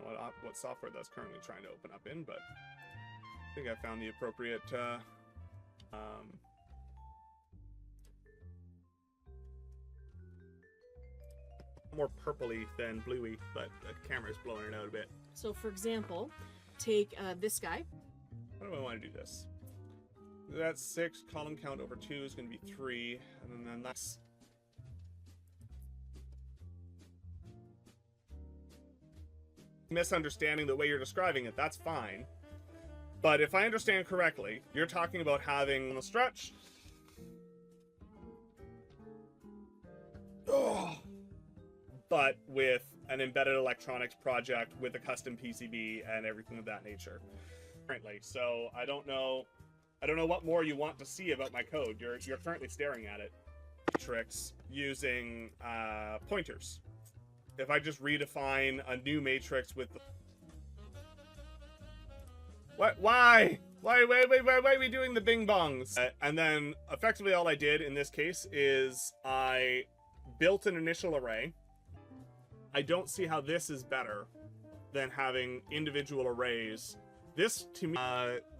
know what software that's currently trying to open up in, but I think I found the appropriate more purpley than bluey, but the camera's blowing it out a bit. So for example, take this guy. How do I want to do this? That's 6, column count over 2 is going to be 3, and then that's... misunderstanding the way you're describing it, that's fine. But if I understand correctly, you're talking about having a stretch. Oh. But with an embedded electronics project with a custom PCB and everything of that nature. Currently, so I don't know what more you want to see about my code. You're currently staring at it. Matrix using pointers. If I just redefine a new matrix with the... What? Why are we doing the bing bongs? And then effectively all I did in this case is I built an initial array. I don't see how this is better than having individual arrays. This to me,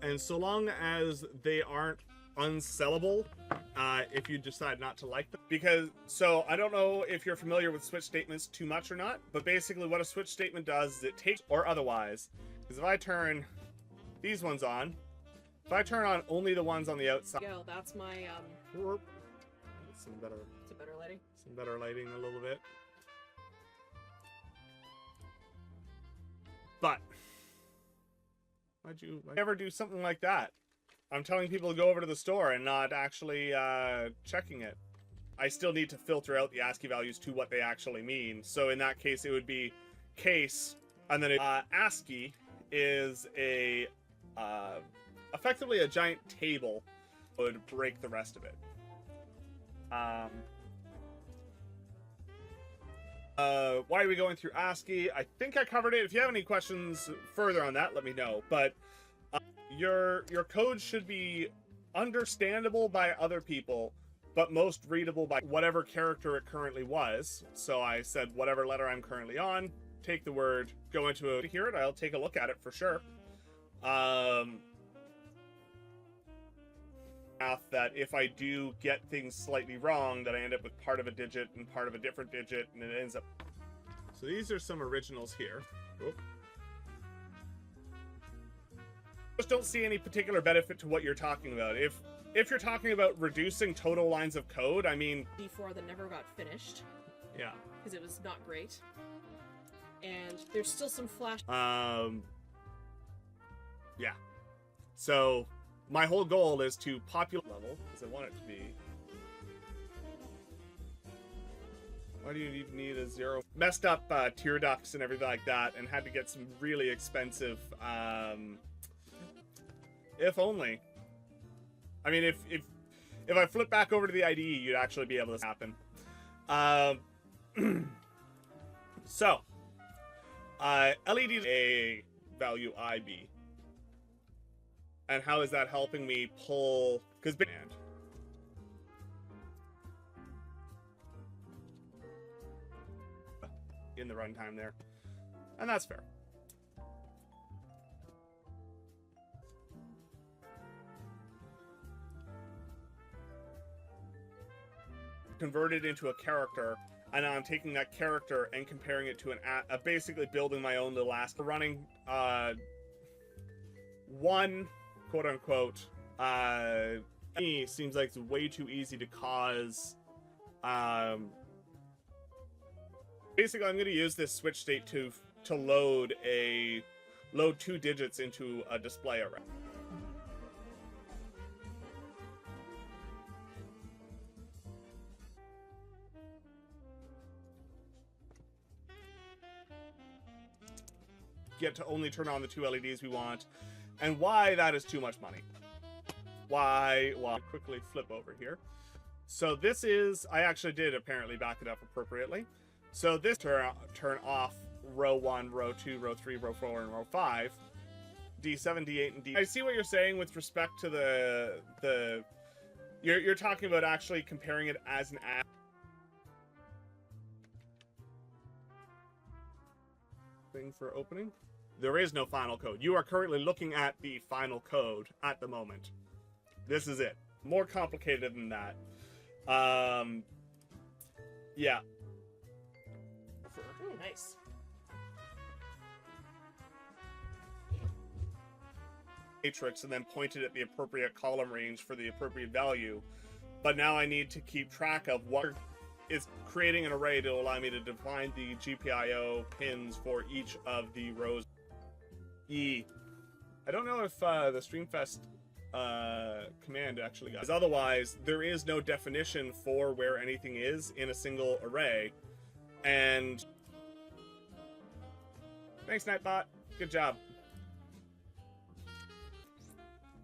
and so long as they aren't unsellable, if you decide not to like them. Because, so I don't know if you're familiar with switch statements too much or not, but basically what a switch statement does is it takes, or otherwise, because if I turn these ones on, if I turn on only the ones on the outside. Go, that's my, Some better lighting. Some better lighting a little bit. But, why'd you ever do something like that? I'm telling people to go over to the store and not actually checking it. I still need to filter out the ASCII values to what they actually mean. So in that case, it would be case, and then ASCII is a effectively a giant table would break the rest of it. Why are we going through ASCII? I think I covered it. If you have any questions further on that, let me know. But your code should be understandable by other people, but most readable by whatever character it currently was. So I said whatever letter I'm currently on, take the word, go into it, hear it, I'll take a look at it for sure. That if I do get things slightly wrong, that I end up with part of a digit and part of a different digit, and it ends up... So these are some originals here. Oop. Just don't see any particular benefit to what you're talking about. If you're talking about reducing total lines of code, I mean... Before that never got finished. Yeah. Because it was not great. And there's still some flash... Yeah. So... my whole goal is to populate level, because I want it to be. Why do you even need a 0? Messed up tear ducts and everything like that, and had to get some really expensive, if only. I mean, if I flip back over to the IDE, you'd actually be able to happen. So, LED A value IB. And how is that helping me pull... because in the runtime there. And that's fair. Converted into a character, and now I'm taking that character and comparing it to basically building my own little ASCII. Running one... quote-unquote, me seems like it's way too easy to cause, basically I'm going to use this switch state to load 2 digits into a display array. Get to only turn on the 2 LEDs we want. And why that is too much money. Why? Well, I'll quickly flip over here. So this is, I actually did apparently back it up appropriately. So this turn off row 1, row 2, row 3, row 4, and row 5. D7, D8, and D. I see what you're saying with respect to the you're talking about actually comparing it as an app. thing for opening. There is no final code. You are currently looking at the final code at the moment. This is it. More complicated than that. Yeah. Ooh, nice. Matrix and then pointed at the appropriate column range for the appropriate value. But now I need to keep track of what is creating an array to allow me to define the GPIO pins for each of the rows. I don't know if the Streamfest command actually got, because otherwise there is no definition for where anything is in a single array. And thanks, Nightbot. Good job.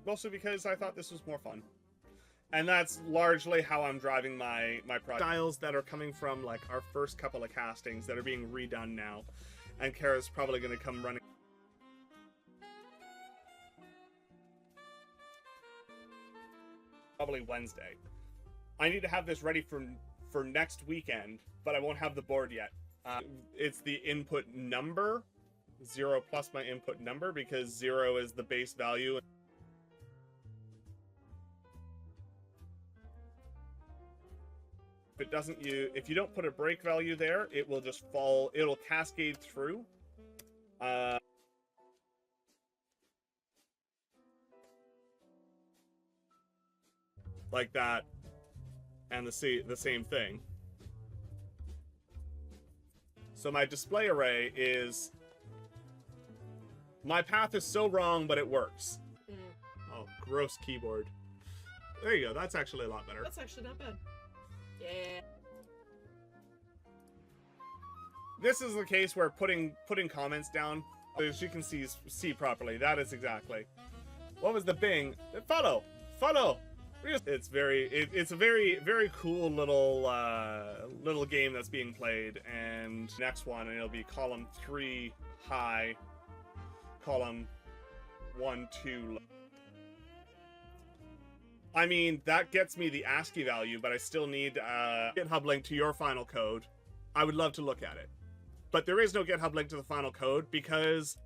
Mostly because I thought this was more fun. And that's largely how I'm driving my project. Styles that are coming from like our first couple of castings that are being redone now. And Kara's probably going to come running. Probably Wednesday. I need to have this ready for next weekend, but I won't have the board yet. It's the input number, 0 plus my input number, because 0 is the base value. If you don't put a break value there, it will just fall, it'll cascade through. Like that, and the same thing. So my display array is, my path is so wrong, but it works. Oh, gross keyboard. There you go, that's actually a lot better. That's actually not bad. Yeah. This is the case where putting comments down, as you can see properly, that is exactly. What was the Bing? Follow! It's a very cool little game that's being played, and next one, and it'll be column 3 high, column 1 2 low. I mean, that gets me the ASCII value, but I still need GitHub link to your final code. I would love to look at it. But there is no GitHub link to the final code, because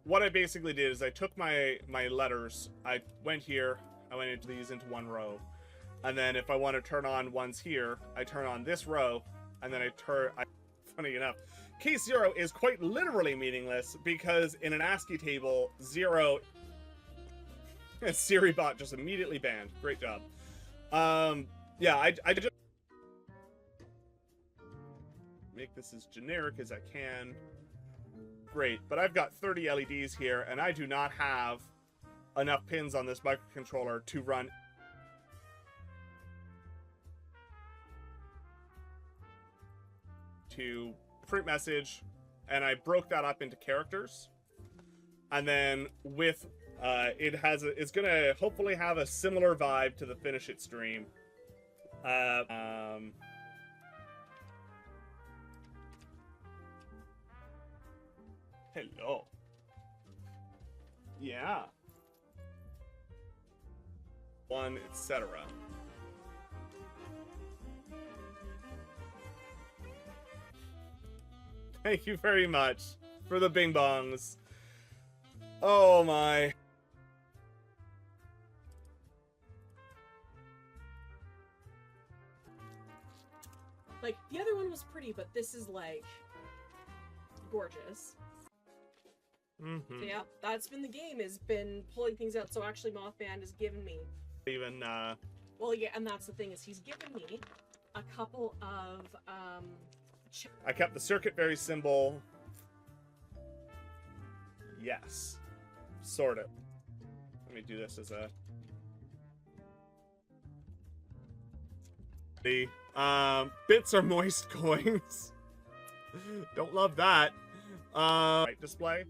what I basically did is I took my letters, I went here, I went into these into one row, and then if I want to turn on ones here, I turn on this row, and then funny enough, case 0 is quite literally meaningless, because in an ASCII table, 0... Siri bot just immediately banned. Great job. Yeah, I just make this as generic as I can. Great, but I've got 30 LEDs here, and I do not have enough pins on this microcontroller to run to print message, and I broke that up into characters, and then with it's gonna hopefully have a similar vibe to the Finish It stream. Hello. Yeah. One, etc. Thank you very much for the bing bongs. Oh my. Like, the other one was pretty, but this is, like, gorgeous. Mm-hmm. So, yeah, that's been the game, has been pulling things out. So, actually, Mothman has given me... Even, Well, yeah, and that's the thing, is he's given me a couple of, I kept the circuit very simple. Yes. Sort of. Let me do this as a... The bits are moist coins. Don't love that. Right display.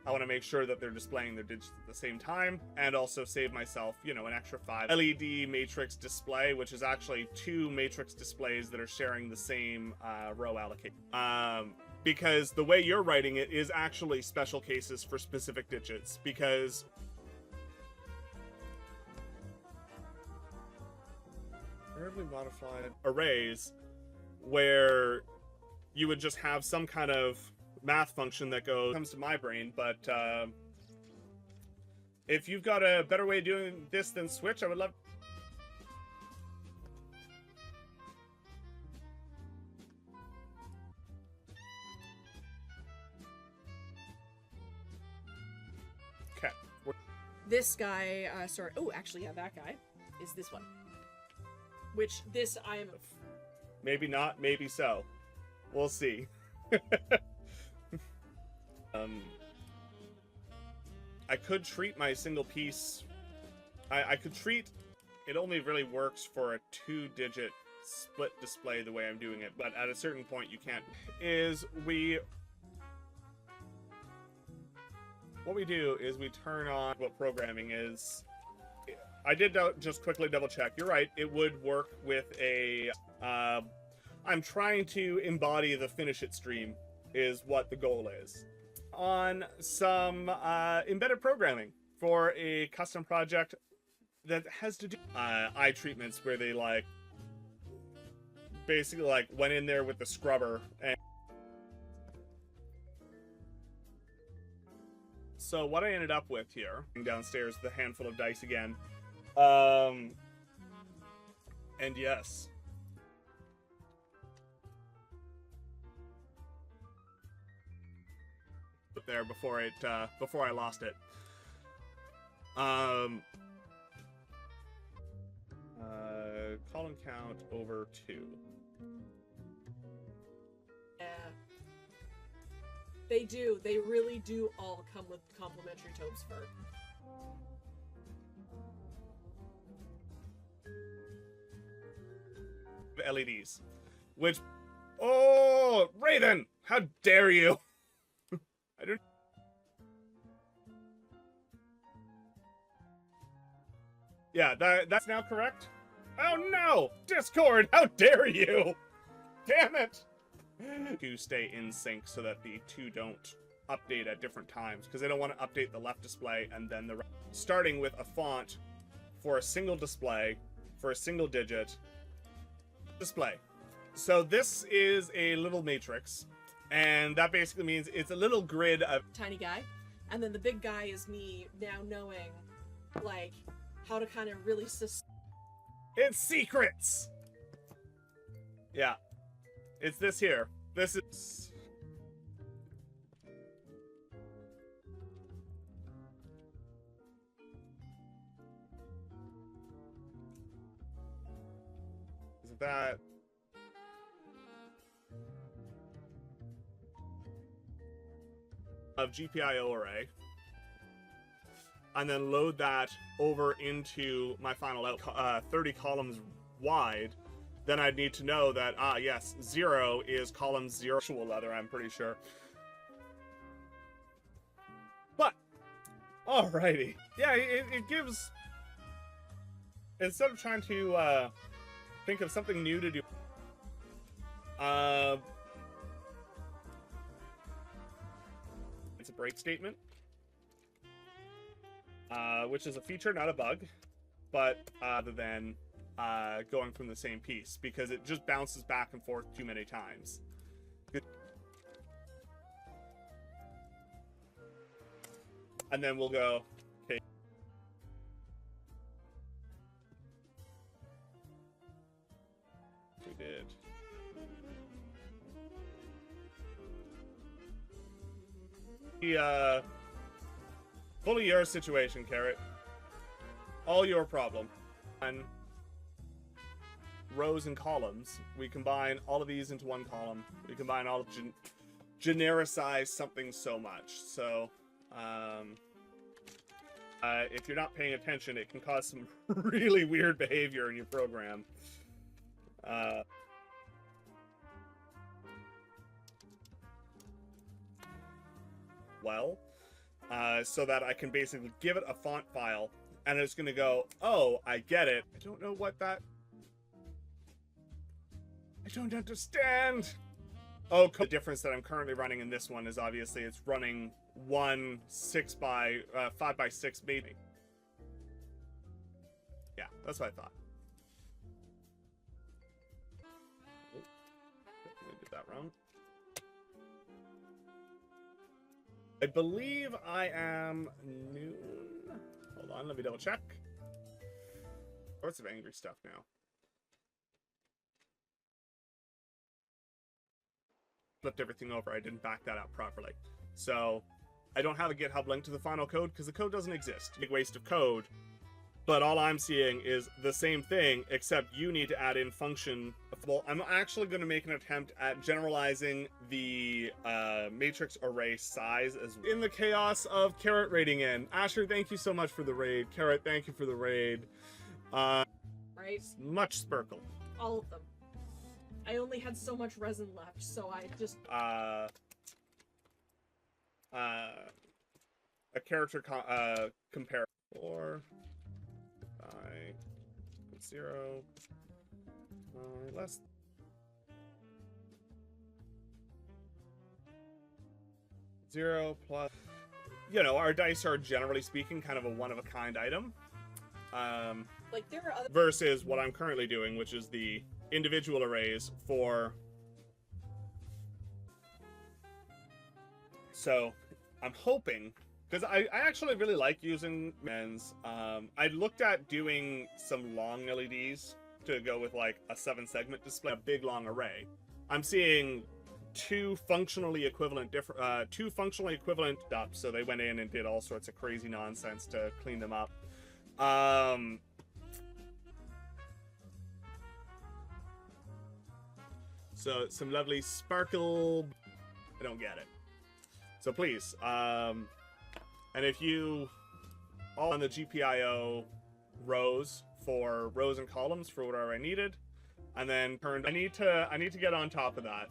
I want to make sure that they're displaying their digits at the same time, and also save myself, you know, an extra 5 LED matrix display, which is actually 2 matrix displays that are sharing the same row allocation. Because the way you're writing it is actually special cases for specific digits, because variably modified arrays where you would just have some kind of math function that comes to my brain, but if you've got a better way of doing this than Switch, I would love. Okay. This guy, sorry. Oh, actually, yeah, that guy is this one. Which this I am. Maybe not. Maybe so. We'll see. I could treat my single piece. I could treat. It only really works for a 2-digit split display the way I'm doing it, but at a certain point you can't. What we do is we turn on what programming is. I did just quickly double check. You're right. It would work with a. I'm trying to embody the finish it stream is what the goal is. On some embedded programming for a custom project that has to do eye treatments where they like basically like went in there with the scrubber and so what I ended up with here downstairs the handful of dice again and yes. There before I lost it. Column count over 2. Yeah. They do. They really do all come with complimentary Taupe's fur. LEDs. Which oh Raven! How dare you! I don't. Yeah, that's now correct. Oh no! Discord, how dare you! Damn it! To stay in sync so that the two don't update at different times, because they don't want to update the left display and then the right. Starting with a font for a single display, for a single digit display. So this is a little matrix. And that basically means it's a little grid of tiny guy, and then the big guy is me now knowing, like, how to kind of really it's secrets. Yeah, it's this here. This is. Is that? Of GPIO array, and then load that over into my final out 30 columns wide, then I'd need to know that yes, 0 is column 0 actual leather, I'm pretty sure. But alrighty, yeah, it gives, instead of trying to think of something new to do, it's a break statement, which is a feature, not a bug, but other than going from the same piece, because it just bounces back and forth too many times. And then we'll go, okay. We did. Fully your situation, Carrot. All your problem. And rows and columns. We combine all of these into one column. We combine all of genericize something so much. So, if you're not paying attention, it can cause some really weird behavior in your program. So that I can basically give it a font file, and it's going to go, oh, I get it. I don't know what that... I don't understand! Oh, the difference that I'm currently running in this one is obviously it's running one 5 by 6 maybe. Yeah, that's what I thought. Oh, I did that wrong. I believe I am noon. Hold on, let me double check. Sorts of angry stuff now. Flipped everything over. I didn't back that up properly. So I don't have a GitHub link to the final code because the code doesn't exist. Big waste of code. But all I'm seeing is the same thing, except you need to add in function. Well, I'm actually going to make an attempt at generalizing the matrix array size as well. In the chaos of Carrot raiding in. Asher, thank you so much for the raid. Carrot, thank you for the raid. Right? Much Spurkle. All of them. I only had so much resin left, so I just... a character compare. 4... 0 less 0 plus, you know, our dice are generally speaking kind of a one-of-a-kind item, like there are other versus what I'm currently doing, which is the individual arrays for. So I'm hoping, because I actually really like using men's. I looked at doing some long LEDs to go with like a 7-segment display, a big long array. I'm seeing two functionally equivalent dups, so they went in and did all sorts of crazy nonsense to clean them up. So some lovely sparkle. I don't get it. So please, and if you all on the GPIO rows for rows and columns for whatever I needed, and then turned. I need to get on top of that.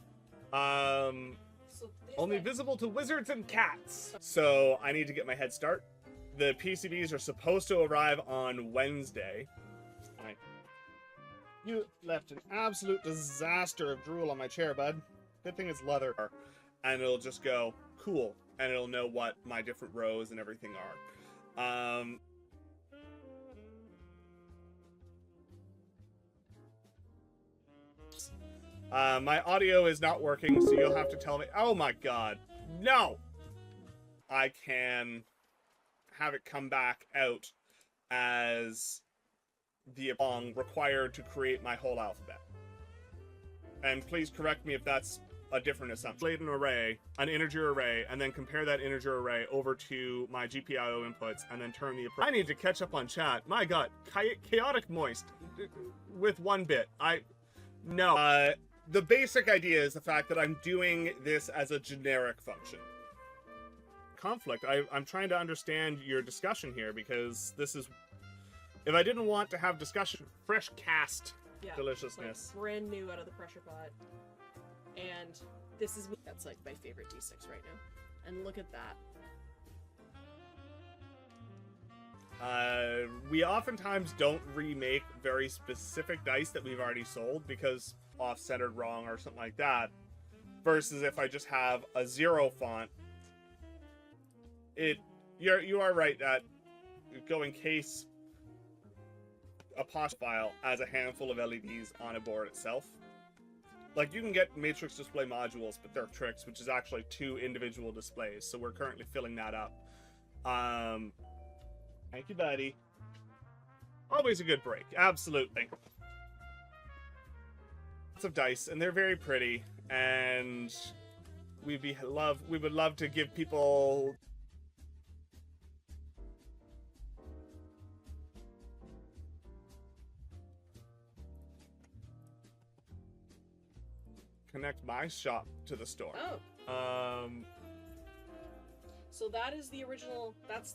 Only visible to wizards and cats. So I need to get my head start. The PCBs are supposed to arrive on Wednesday. You left an absolute disaster of drool on my chair, bud. Good thing it's leather. And it'll just go, cool. And it'll know what my different rows and everything are. My audio is not working, so you'll have to tell me. Oh my god. No! I can have it come back out as the song required to create my whole alphabet. And please correct me if that's a different assumption. An array, an integer array, and then compare that integer array over to my GPIO inputs, and then turn the... I need to catch up on chat. My god, chaotic moist with 1 bit. No. The basic idea is the fact that I'm doing this as a generic function. Conflict. I'm trying to understand your discussion here, because this is... If I didn't want to have discussion, fresh cast deliciousness. Like brand new out of the pressure pot. And this is... That's like my favorite D6 right now. And look at that. We oftentimes don't remake very specific dice that we've already sold because off-centered wrong or something like that. Versus if I just have a 0 font, you are right that going case apostrophe file as a handful of LEDs on a board itself. Like, you can get matrix display modules, but they're tricks, which is actually 2 individual displays. So we're currently filling that up. Thank you, buddy. Always a good break. Absolutely. Lots of dice, and they're very pretty. And we would love to give people... Connect my shop to the store. Oh. So that is the original. That is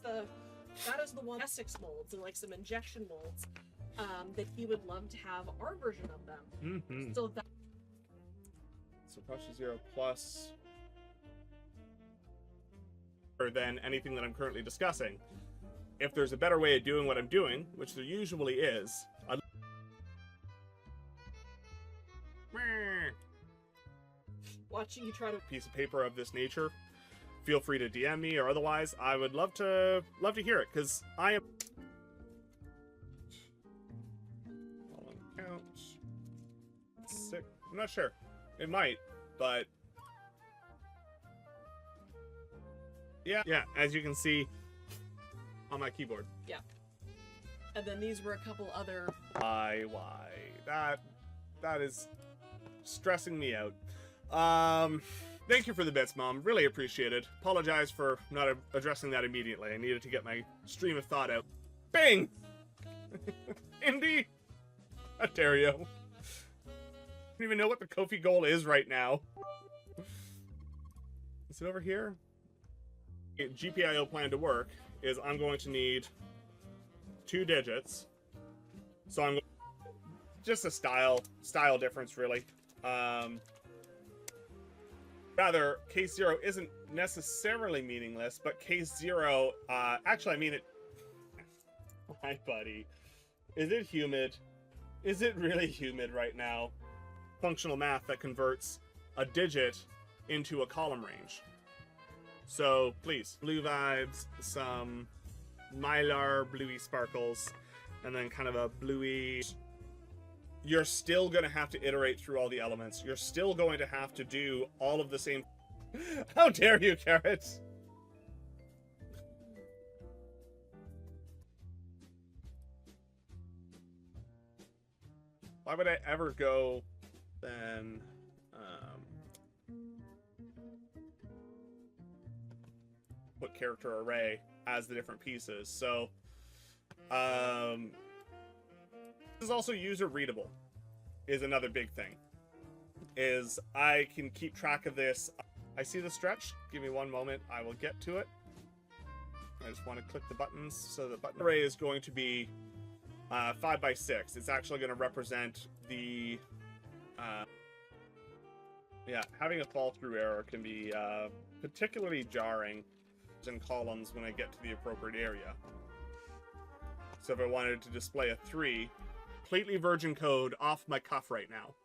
the one Essex molds and like some injection molds. That he would love to have our version of them. Mm-hmm. So Pasha 0 plus than anything that I'm currently discussing. If there's a better way of doing what I'm doing, which there usually is, watching you try to piece of paper of this nature, feel free to DM me or otherwise. I would love to hear it, because I am count 6. I'm not sure. It might, but Yeah, as you can see on my keyboard. Yeah. And then these were a couple other... Why? That is stressing me out. Thank you for the bits, Mom. Really appreciate it. Apologize for not addressing that immediately. I needed to get my stream of thought out. Bing! Indy! How dare you? I don't even know what the Kofi goal is right now. Is it over here? GPIO plan to work is I'm going to need 2 digits. So I'm just a style difference, really. Rather, case 0 isn't necessarily meaningless, but case 0, actually, I mean it. Hi, buddy. Is it humid? Is it really humid right now? Functional math that converts a digit into a column range. So, please, blue vibes, some mylar bluey sparkles, and then kind of a bluey... You're still going to have to iterate through all the elements. You're still going to have to do all of the same... How dare you, Carrot? Why would I ever go then... put character array as the different pieces. So, this is also user readable, is another big thing. Is I can keep track of this. I see the stretch. Give me one moment. I will get to it. I just want to click the buttons. So the button array is going to be 5 by 6. It's actually going to represent the... yeah, having a fall through error can be particularly jarring in columns when I get to the appropriate area. So if I wanted to display a 3, completely virgin code off my cuff right now.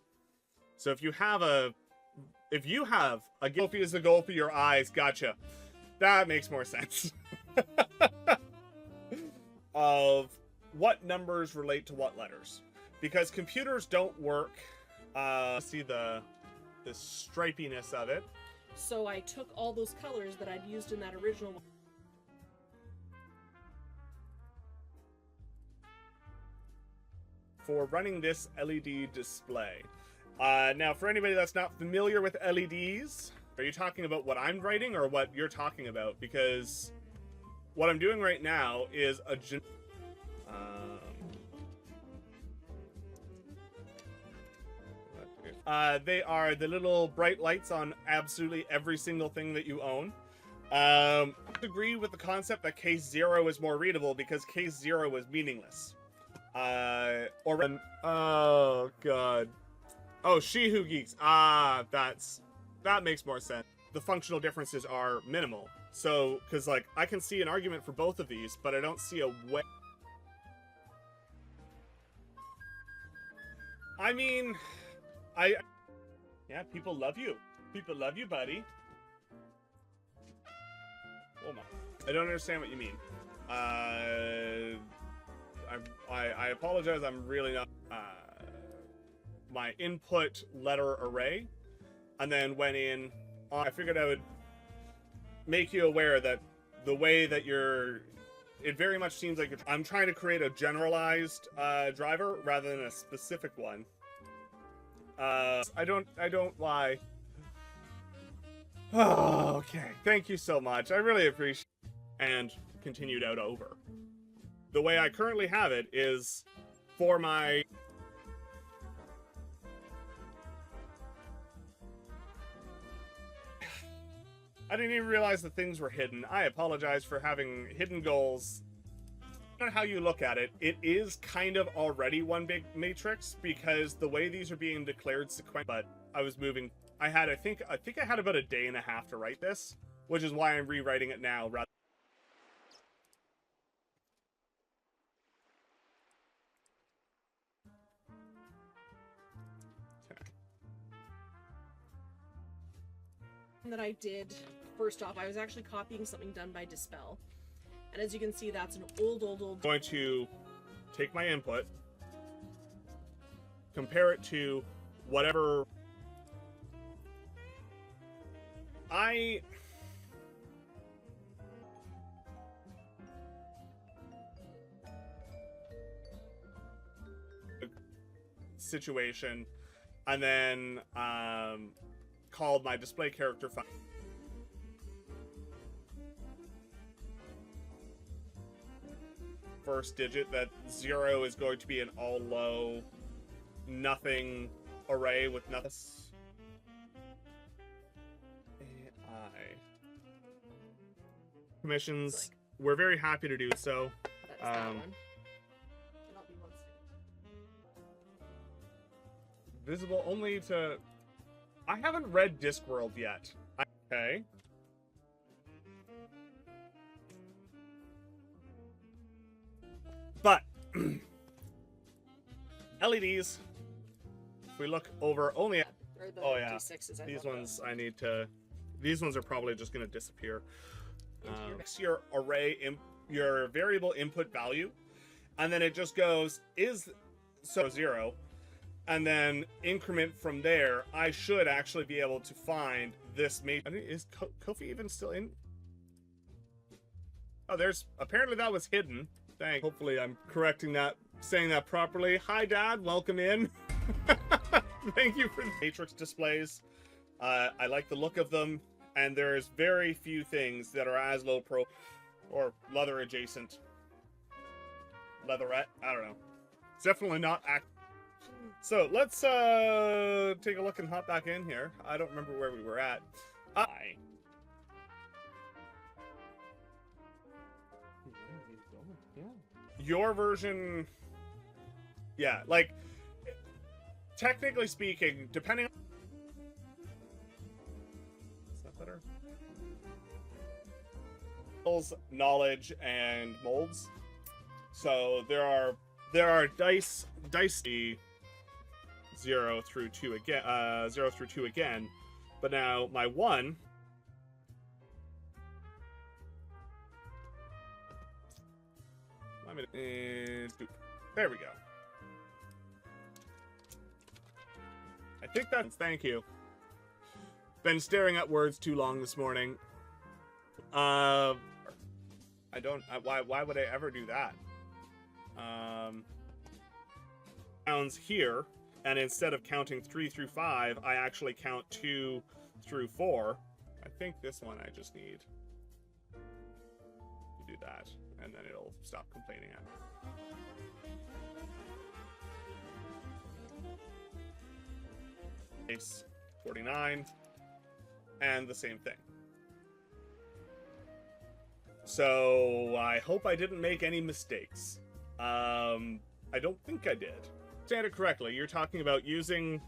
So if you have a Gophie is the goal for your eyes, gotcha. That makes more sense. Of what numbers relate to what letters. Because computers don't work, see the stripiness of it. So I took all those colors that I'd used in that original one. For running this LED display. Now, for anybody that's not familiar with LEDs, are you talking about what I'm writing or what you're talking about? Because what I'm doing right now is a... they are the little bright lights on absolutely every single thing that you own. I agree with the concept that case 0 is more readable because case 0 is meaningless. Oh god. Oh, She Who Geeks. That makes more sense. The functional differences are minimal. So, because like I can see an argument for both of these, but I don't see a way. I mean, yeah, people love you. People love you, buddy. Oh my. I don't understand what you mean. I apologize. I'm really not. My input letter array, and then went in. I figured I would make you aware that the way that it very much seems like I'm trying to create a generalized driver rather than a specific one. I don't lie. Oh, okay. Thank you so much. I really appreciate it. And continued out over. The way I currently have it is for my... I didn't even realize that things were hidden. I apologize for having hidden goals. No matter how you look at it, it is kind of already one big matrix because the way these are being declared sequentially. But I was moving. I think I had about a day and a half to write this, which is why I'm rewriting it now rather. That I did, first off, I was actually copying something done by Dispel. And as you can see, that's an old... I'm going to take my input, compare it to whatever... situation, and then called my display character function. First digit, that 0 is going to be an all low, nothing array with nothing. AI. Commissions, we're very happy to do so. That's that one. Cannot be one stick. Visible only to... I haven't read Discworld yet. Okay. But LEDs, if we look over only at, oh yeah, D6s, these ones I need to, these ones are probably just going to disappear. Your array, your variable input value, and then it just goes, is so 0, and then increment from there. I should actually be able to find this is Kofi even still in? Oh, there's, apparently that was hidden. Thanks. Hopefully I'm correcting that, saying that properly. Hi, Dad. Welcome in. Thank you for the matrix displays. I like the look of them, and there's very few things that are as low pro or leather adjacent. Leatherette? I don't know. It's definitely not So let's take a look and hop back in here. I don't remember where we were at. Your version, yeah, like, technically speaking, depending on... Is that better? Knowledge and molds. So there are dice 0 through 2 again, 0 through 2 again, but now my 1... And there we go. I think that's... Thank you. Been staring at words too long this morning. I don't... Why would I ever do that? Sounds here, and instead of counting 3 through 5, I actually count 2 through 4. I think this one I just need to do that, and then it'll stop complaining at me. 49, and the same thing. So I hope I didn't make any mistakes. I don't think I did. Stand it correctly, you're talking about using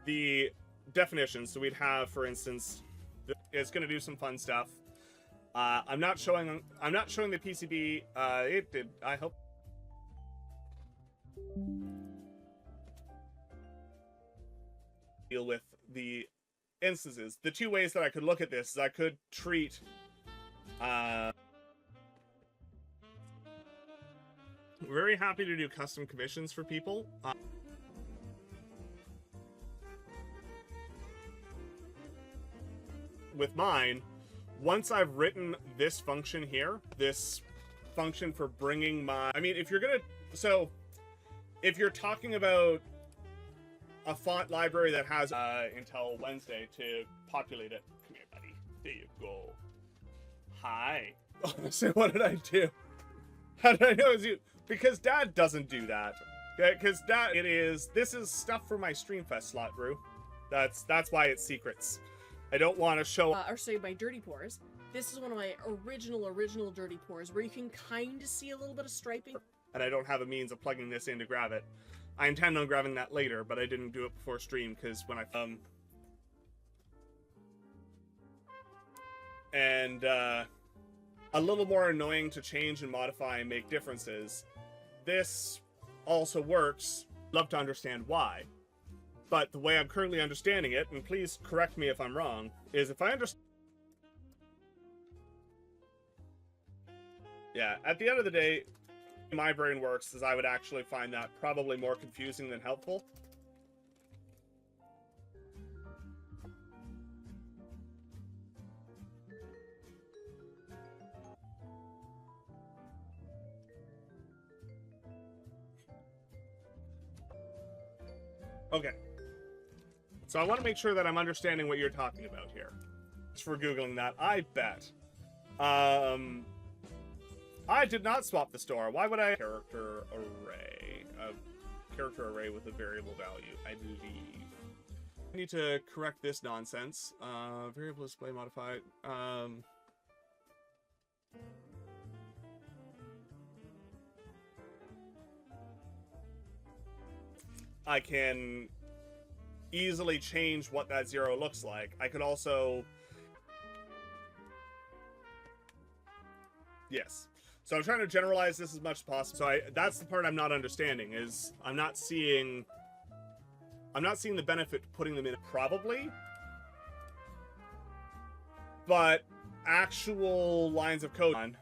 the definitions. So we'd have, for instance, it's going to do some fun stuff. I'm not showing the PCB. It did. I hope. Deal with the instances. The two ways that I could look at this is I could treat very happy to do custom commissions for people. With mine, once I've written this function here, this function for bringing my... I mean, if you're gonna... So, if you're talking about a font library that has until Wednesday to populate it. Come here, buddy. There you go. Hi. Oh, so what did I do? How did I know it was you? Because Dad doesn't do that. Okay, because Dad, this is stuff for my Streamfest slot, Brew. That's why it's secrets. I don't want to show... or say my dirty pours. This is one of my original dirty pours, where you can kind of see a little bit of striping. And I don't have a means of plugging this in to grab it. I intend on grabbing that later, but I didn't do it before stream, because when I... And, a little more annoying to change and modify and make differences. This also works. Love to understand why. But the way I'm currently understanding it, and please correct me if I'm wrong, is if I understand... Yeah, at the end of the day, my brain works is I would actually find that probably more confusing than helpful. Okay. So I want to make sure that I'm understanding what you're talking about here. Just for Googling that, I bet. I did not swap the store. Why would I? Character array. A character array with a variable value, I believe. I need to correct this nonsense. Variable display modified. I can easily change what that 0 looks like. I could also... Yes. So I'm trying to generalize this as much as possible. So that's the part I'm not understanding, is I'm not seeing the benefit to putting them in, probably. But actual lines of code on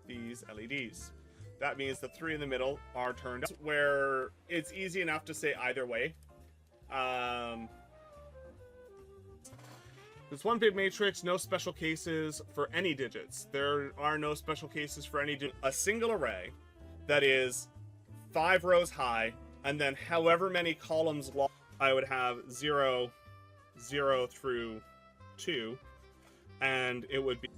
these LEDs. That means the 3 in the middle are turned up, where it's easy enough to say either way. It's one big matrix, no special cases for any digits. There are no special cases for any a single array that is 5 rows high, and then however many columns long, I would have 0, 0 through 2, and it would be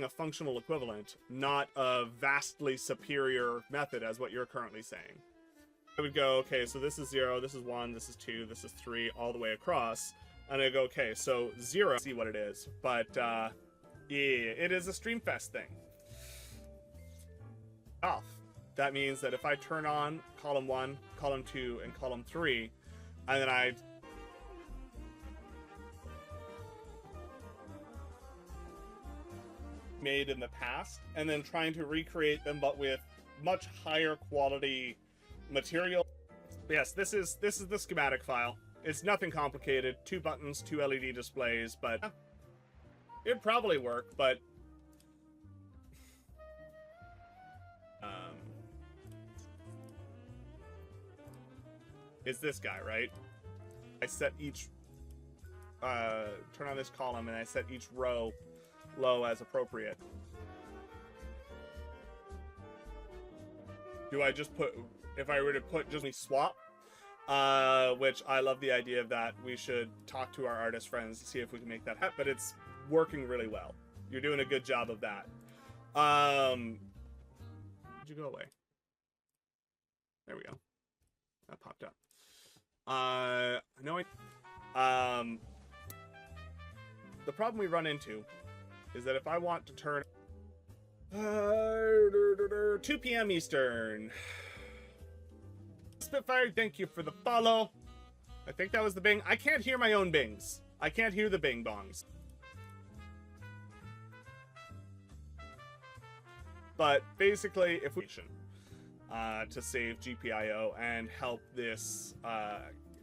a functional equivalent, not a vastly superior method as what you're currently saying. I would go, okay, so this is 0, this is 1, this is 2, this is 3, all the way across. And I go, okay, so 0, see what it is. But, yeah, it is a Streamfest thing. Off. That means that if I turn on column 1, column 2, and column 3, and then I made in the past, and then trying to recreate them but with much higher quality material. Yes, this is the schematic file. It's nothing complicated. 2 buttons, 2 LED displays, but it'd probably work, but it's this guy, right? I set each turn on this column and I set each row low as appropriate. Do I just put, if I were to put just swap, which I love the idea of that, we should talk to our artist friends to see if we can make that happen, but it's working really well. You're doing a good job of that. Did you go away? There we go. That popped up. No, the problem we run into is that if I want to turn 2 p.m. Eastern. Spitfire, thank you for the follow. I think that was the bing. I can't hear my own bings. I can't hear the bing bongs. But basically, if we to save GPIO and help this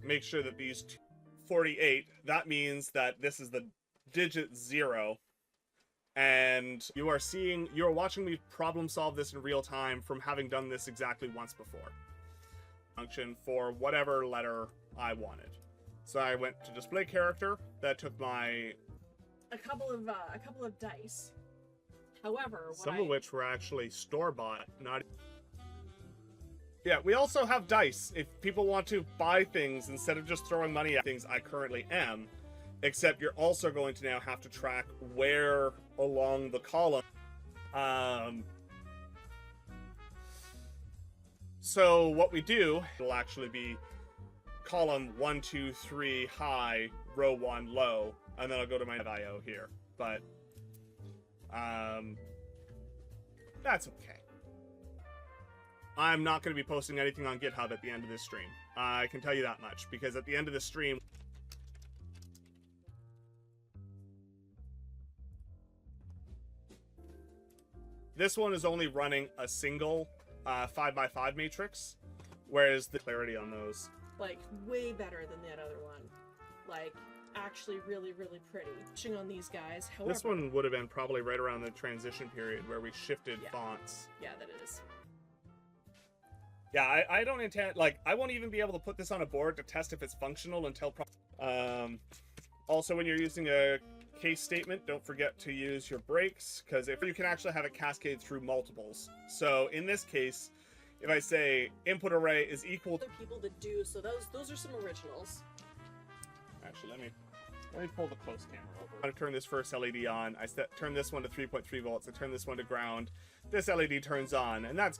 make sure that these 48, that means that this is the digit 0. And you're watching me problem solve this in real time from having done this exactly once before. Function for whatever letter I wanted. So I went to display character. That took my a couple of dice. However, some of which were actually store-bought, not. Yeah, we also have dice. If people want to buy things instead of just throwing money at things, I currently am. Except you're also going to now have to track where along the column. So what we do, it'll actually be column 1, 2, 3 high, row 1 low, and then I'll go to my IO here. But that's okay. I'm not going to be posting anything on GitHub at the end of this stream. I can tell you that much, because at the end of the stream, this one is only running a single 5x5 matrix, whereas the clarity on those, like, way better than that other one. Like, actually really, really pretty. Touching on these guys, however... This one would have been probably right around the transition period where we shifted fonts. Yeah, that is. Yeah, I don't intend... Like, I won't even be able to put this on a board to test if it's functional until... Also, when you're using a case statement, don't forget to use your breaks, because if you can actually have it cascade through multiples. So in this case, if I say input array is equal to... Other people that do, so those are some originals. Actually, let me pull the close camera over. I'm going to turn this first LED on. I turn this one to 3.3 volts. I turn this one to ground. This LED turns on, and that's...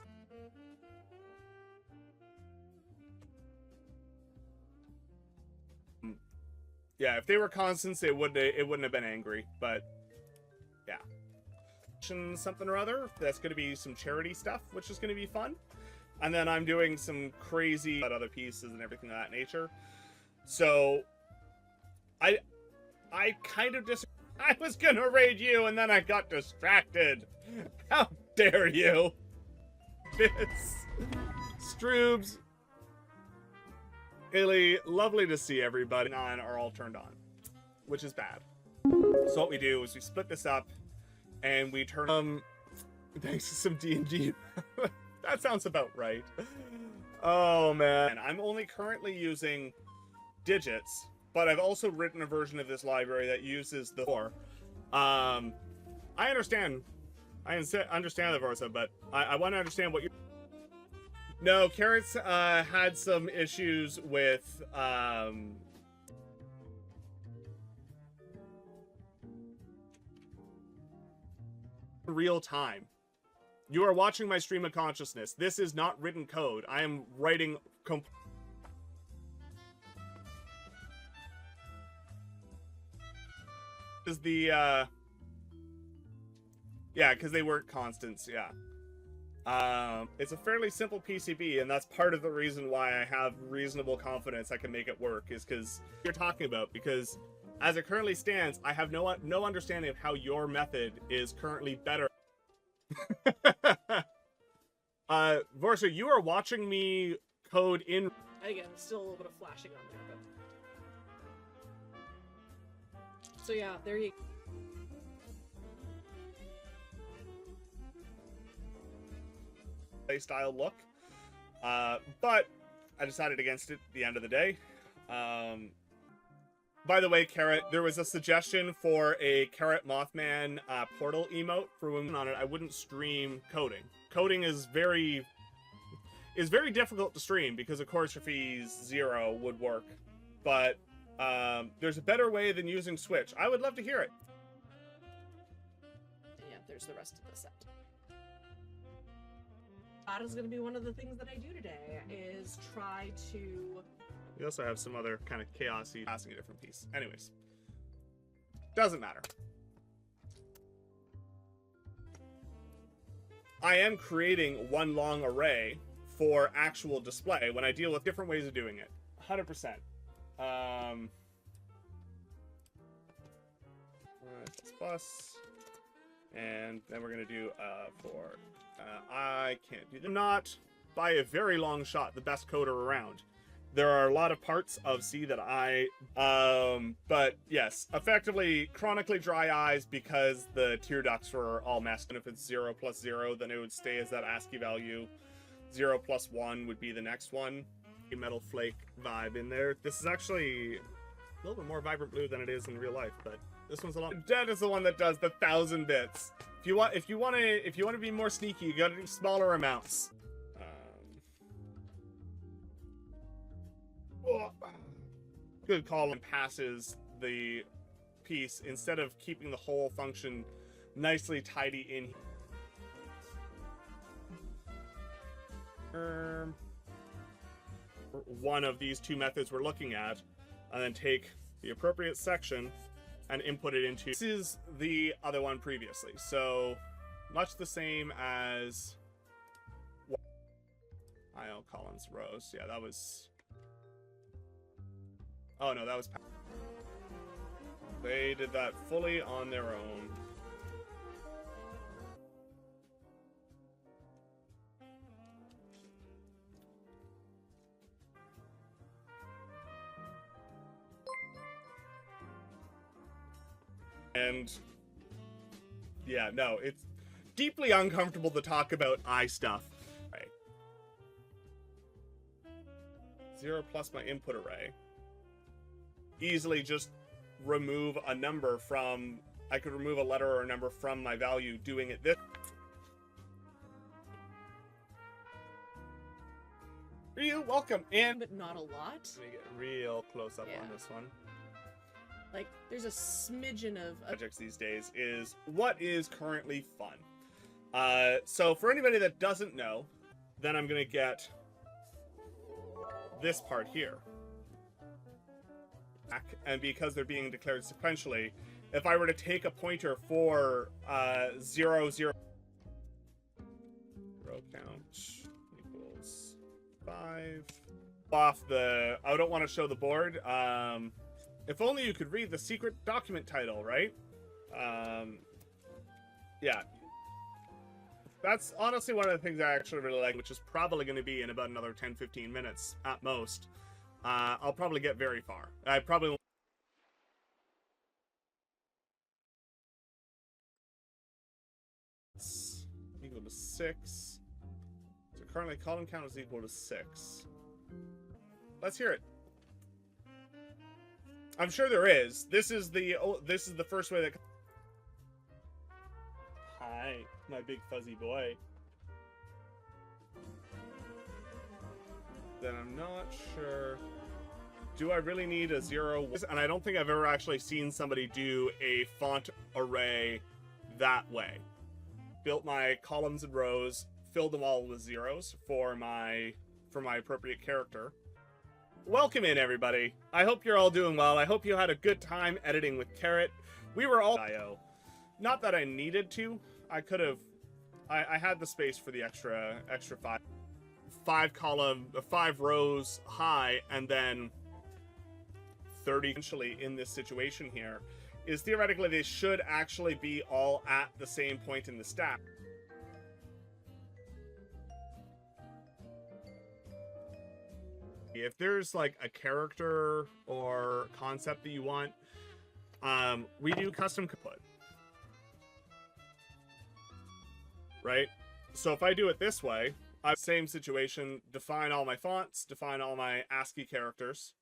Yeah, if they were constants, it wouldn't have been angry, but yeah. Something or other, that's going to be some charity stuff, which is going to be fun. And then I'm doing some crazy other pieces and everything of that nature. So I kind of I was going to raid you, and then I got distracted. How dare you? It's Stroobs. Illy, lovely to see everybody. 9 are all turned on, which is bad. So what we do is we split this up, and we turn thanks to some D&D. That sounds about right. Oh man, I'm only currently using digits, but I've also written a version of this library that uses the 4. I understand the Versa, but I want to understand what you're... No, Carrots had some issues with real time. You are watching my stream of consciousness. This is not written code. I am writing is the yeah, because they weren't constants, yeah. It's a fairly simple PCB, and that's part of the reason why I have reasonable confidence I can make it work, is because you're talking about, because as it currently stands, I have no understanding of how your method is currently better. Vorsa, you are watching me code in... Again, still a little bit of flashing on there, but... So yeah, there you go. Style look, but I decided against it at the end of the day. By the way, Carrot, there was a suggestion for a Carrot Mothman portal emote for women on it. I wouldn't stream coding. Coding is very difficult to stream because, of course, if he's 0 would work, but there's a better way than using Switch. I would love to hear it. Yeah, there's the rest of the set. That is going to be one of the things that I do today, is try to... We also have some other kind of chaosy passing a different piece. Anyways. Doesn't matter. I am creating one long array for actual display when I deal with different ways of doing it. 100%. Plus. And then we're going to do for... I can't do them. Not by a very long shot the best coder around. There are a lot of parts of C that but yes, effectively chronically dry eyes because the tear ducts were all messed. And if it's 0 plus 0, then it would stay as that ASCII value. 0 plus 1 would be the next one. A metal flake vibe in there. This is actually a little bit more vibrant blue than it is in real life, but this one's a lot. Dead is the one that does the 1,000 bits. If you want to be more sneaky, you gotta do smaller amounts. Good call. And passes the piece instead of keeping the whole function nicely tidy in. One of these two methods we're looking at, and then take the appropriate section and input it into. This is the other one previously, so much the same as I.L. Collins Rose. Yeah, that was... Oh no, that was... They did that fully on their own. And yeah, no, it's deeply uncomfortable to talk about eye stuff. Right. 0 plus my input array. Easily just remove a number from, I could remove a letter or a number from my value doing it this. You welcome in. But not a lot. Let me get real close up on this one. Like, there's a smidgen of projects these days is what is currently fun. So for anybody that doesn't know, then I'm gonna get this part here. And because they're being declared sequentially, if I were to take a pointer for 0, 0, row count equals 5. Off the, I don't want to show the board. If only you could read the secret document title, right? Yeah. That's honestly one of the things I actually really like, which is probably going to be in about another 10-15 minutes at most. I'll probably get very far. I probably won't. Equal to 6. So currently column count is equal to 6. Let's hear it. I'm sure there is. This is the first way that. Hi, my big fuzzy boy. Then I'm not sure. Do I really need a 0? And I don't think I've ever actually seen somebody do a font array that way. Built my columns and rows, filled them all with zeros for my appropriate character. Welcome in, everybody. I hope you're all doing well. I hope you had a good time editing with Carrot. We were all IO. Not that I needed to. I could have. I had the space for the extra 5 rows high, and then 30. Essentially, in this situation here, is theoretically they should actually be all at the same point in the stack. If there's like a character or concept that you want, we do custom put. Right? So if I do it this way, same situation, define all my fonts, define all my ASCII characters.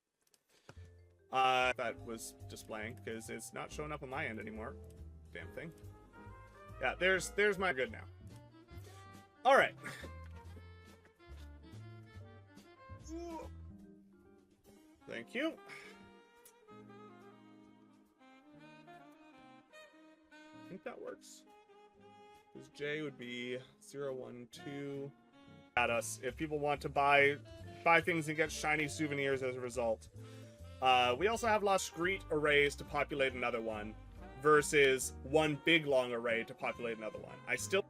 That was just blank because it's not showing up on my end anymore. Damn thing. Yeah, there's my good now. All right. Thank you. I think that works. Because J would be 0, 1, 2. At us if people want to buy things and get shiny souvenirs as a result. We also have lots of discrete arrays to populate another one versus one big long array to populate another one. I still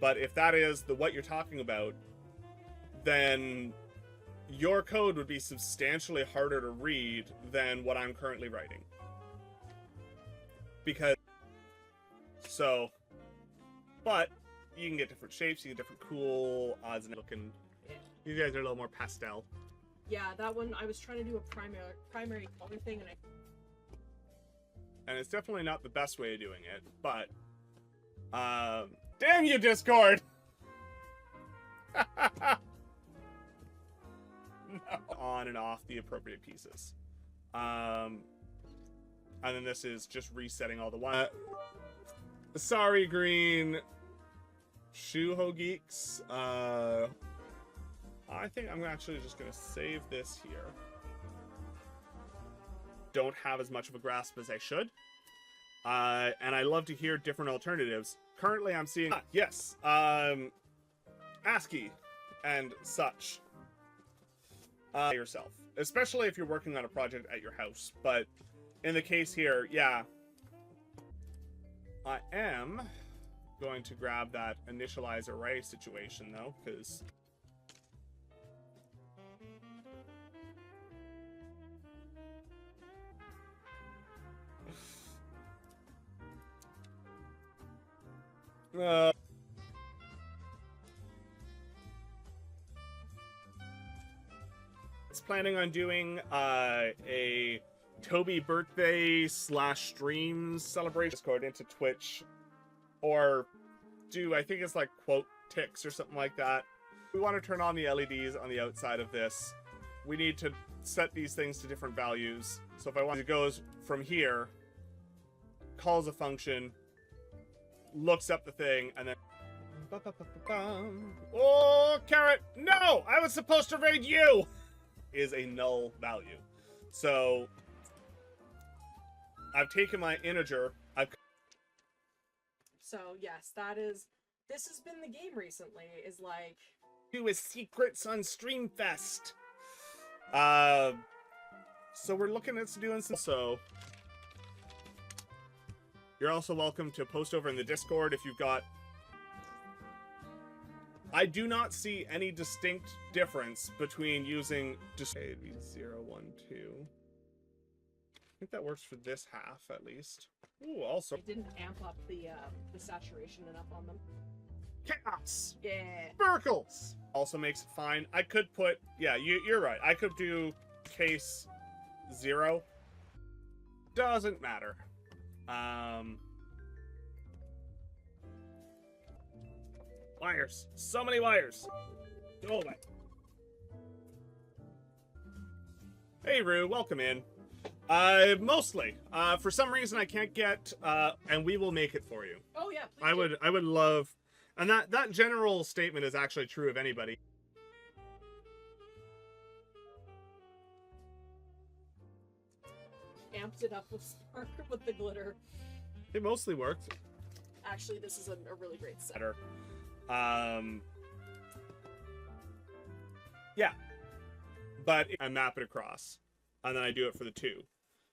but if that is what you're talking about, then your code would be substantially harder to read than what I'm currently writing. Because but you can get different shapes, you get different cool odds and looking. You guys are a little more pastel. Yeah, that one I was trying to do a primary color thing, and it's definitely not the best way of doing it, but damn you, Discord! No. On and off the appropriate pieces. And then this is just resetting all the one. Sorry, Green. Shuho Geeks. I think I'm actually just going to save this here. Don't have as much of a grasp as I should. And I love to hear different alternatives. Currently, I'm seeing... yes. ASCII and such. Yourself. Especially if you're working on a project at your house. But in the case here, yeah. I am going to grab that initialize array situation, though, because... It's planning on doing a Toby birthday / stream celebration Discord into Twitch, or do I think it's like quote ticks or something like that. we want to turn on the LEDs on the outside of this, we need to set these things to different values. So if I want, it goes from here, calls a function, looks up the thing, and then... Oh, carrot! No! I was supposed to raid you! Is a null value. So, I've taken my integer, So, yes, this has been the game recently, is like... do his secrets on Streamfest. So we're looking at doing some... So, you're also welcome to post over in the Discord if you've got... I do not see any distinct difference between using... It'd be 0, 1, 2. I think that works for this half, at least. Ooh, also... It didn't amp up the saturation enough on them. Chaos! Yeah. Circles! Also makes it fine. I could put... Yeah, you're right. I could do case 0. Doesn't matter. Wires. So many wires. Go away. Hey, Rue. Welcome in. Mostly. For some reason I can't get... and we will make it for you. Oh, yeah, please I would love... And that general statement is actually true of anybody. Amped it up with Spark with the glitter. It mostly worked. Actually, this is a really great set. Better. Yeah. But I map it across. And then I do it for the 2.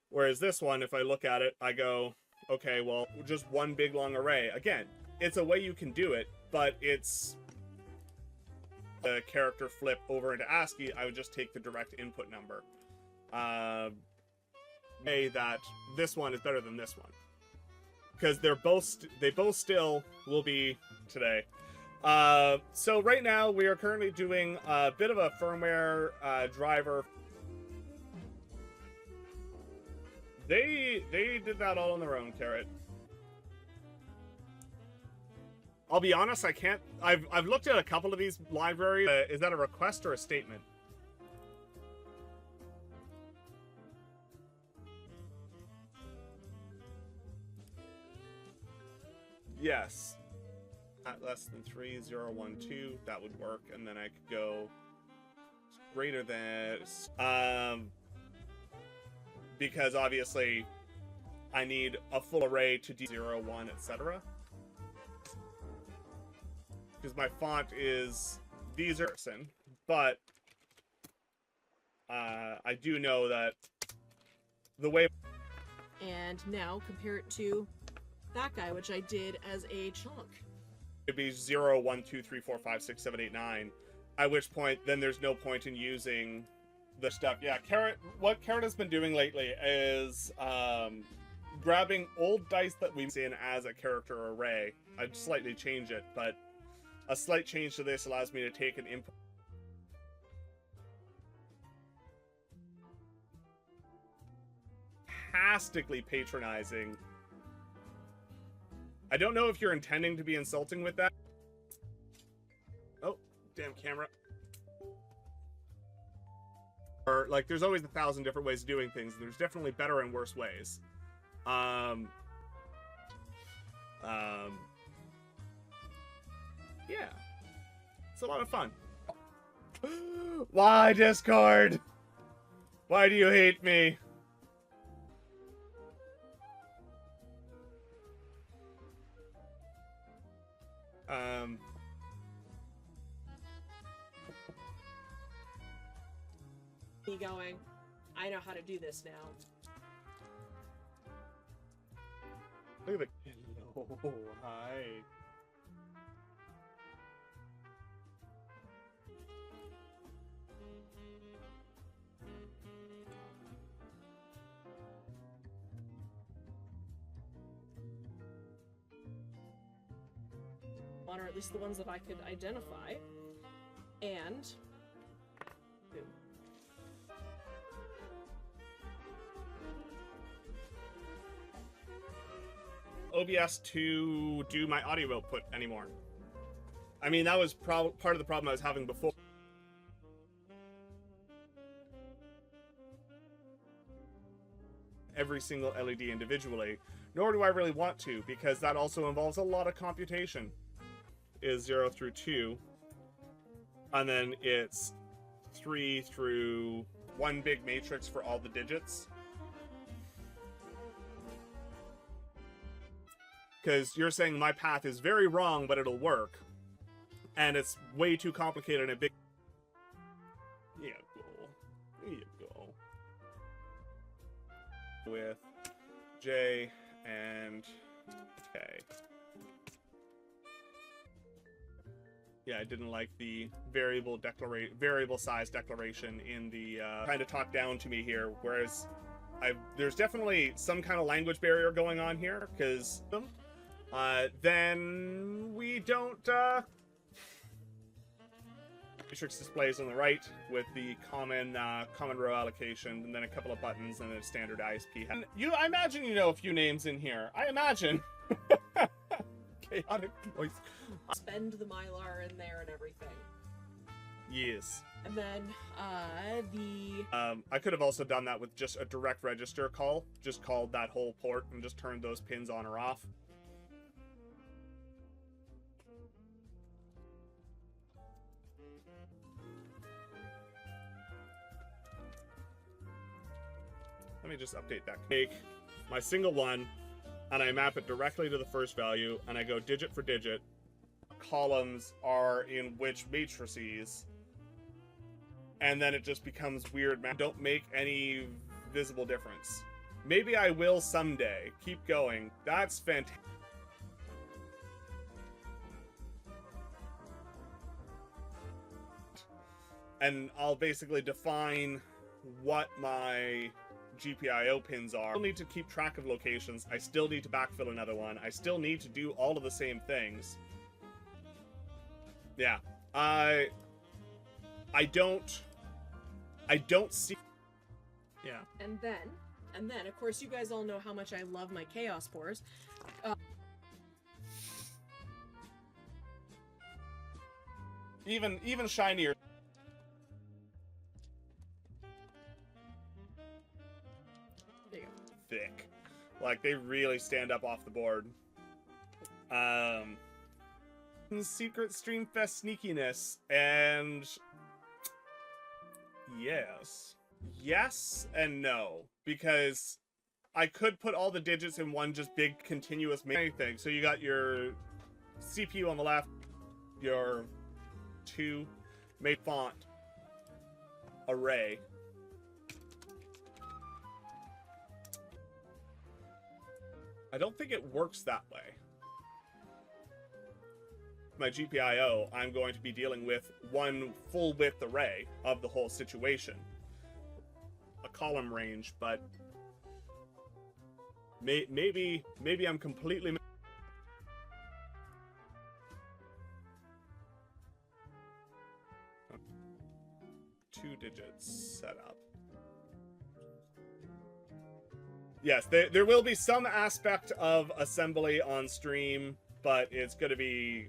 Whereas this one, if I look at it, I go, okay, well, just one big long array. Again, it's a way you can do it, but it's the character flip over into ASCII. I would just take the direct input number. Say that this one is better than this one, because they both still will be today. So right now we are currently doing a bit of a firmware driver. They did that all on their own, Carrot. I'll be honest, I can't... I've looked at a couple of these libraries. Is that a request or a statement? Yes. At less than 3, 0, 1, 2, that would work. And then I could go greater than... because obviously I need a full array to do 0, 1, etc. Because my font is... These are... But... I do know that... The way... And now compare it to that guy, which I did as a chunk. It'd be 0, 1, 2, 3, 4, 5, 6, 7, 8, 9. At which point, then there's no point in using the stuff. Yeah, what Carrot has been doing lately is grabbing old dice that we've seen as a character array. I'd slightly change it, but a slight change to this allows me to take an input. Fantastically patronizing. I don't know if you're intending to be insulting with that. Oh, damn camera. Or, like, there's always 1,000 different ways of doing things, and there's definitely better and worse ways. Yeah. It's a lot of fun. Why, Discord? Why do you hate me? Me going, I know how to do this now. Look at the... Hello, hi. Or at least the ones that I could identify. And... boom. OBS to do my audio output anymore. I mean, that was part of the problem I was having before. Every single LED individually, nor do I really want to, because that also involves a lot of computation. Is 0 through 2, and then it's 3 through one big matrix for all the digits. Because you're saying my path is very wrong, but it'll work. And it's way too complicated and a big... Yeah, go. There you go. With J and K. Yeah, I didn't like the variable size declaration in the trying to talk down to me here, whereas there's definitely some kind of language barrier going on here, because then we don't matrix displays on the right with the common row allocation, and then a couple of buttons and a standard ISP. And I imagine you know a few names in here. I imagine. Chaotic voice. Spend the Mylar in there and everything. Yes. And then I could have also done that with just a direct register call. Just called that whole port and just turned those pins on or off. Let me just update that. Take my single one, and I map it directly to the first value, and I go digit for digit. Columns are in which matrices, and then it just becomes weird. Don't make any visible difference. Maybe I will someday. Keep going. That's fantastic. And I'll basically define what my GPIO pins are. I still need to keep track of locations. I still need to backfill another one. I still need to do all of the same things. Yeah. I don't see... Yeah. And then, of course, you guys all know how much I love my chaos spores. Even shinier. There you go. Thick. Like, they really stand up off the board. Secret Streamfest sneakiness, and... Yes and no, because I could put all the digits in one just big continuous thing. So you got your CPU on the left, your 2 made font array. I don't think it works that way. My GPIO, I'm going to be dealing with one full width array of the whole situation. A column range, but maybe I'm completely... 2 digits set up. Yes, there will be some aspect of assembly on stream, but it's going to be...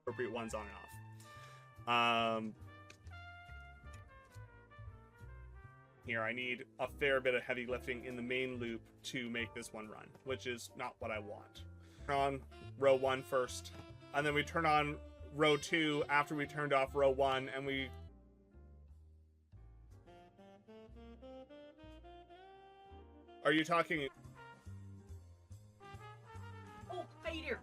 appropriate ones on and off. Here, I need a fair bit of heavy lifting in the main loop to make this one run, which is not what I want. Turn on row 1 first, and then we turn on row 2 after we turned off row 1, and we... Are you talking... Oh, hi there.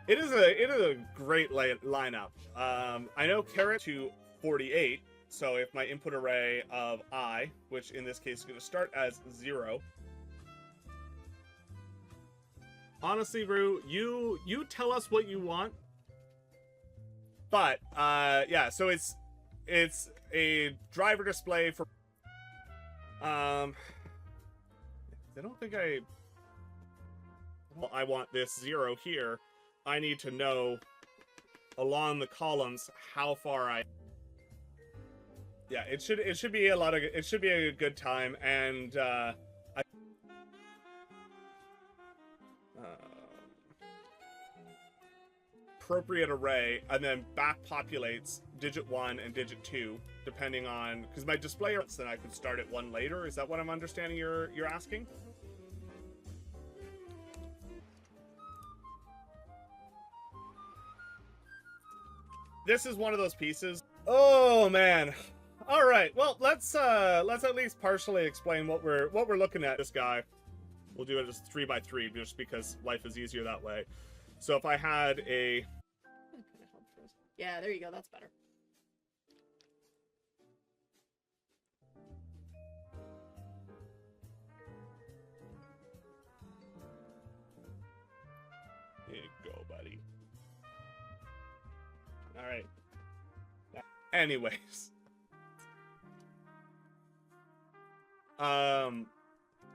It is a great lineup. I know carrot to 48, so if my input array of I, which in this case is going to start as 0. Honestly, Rue, you tell us what you want. But yeah, so it's a driver display for. I don't think I. Well, I want this 0 here. I need to know along the columns how far I. Yeah, it should be a good time, and appropriate array, and then back populates digit 1 and digit 2, depending on, because my display, then I could start at 1 later. Is that what I'm understanding you're asking? This is one of those pieces. Oh man. All right. Well, let's at least partially explain what we're looking at. This guy. We'll do it as 3x3 just because life is easier that way. So if I had a... Yeah, there you go. That's better. Here you go, buddy. All right. Anyways.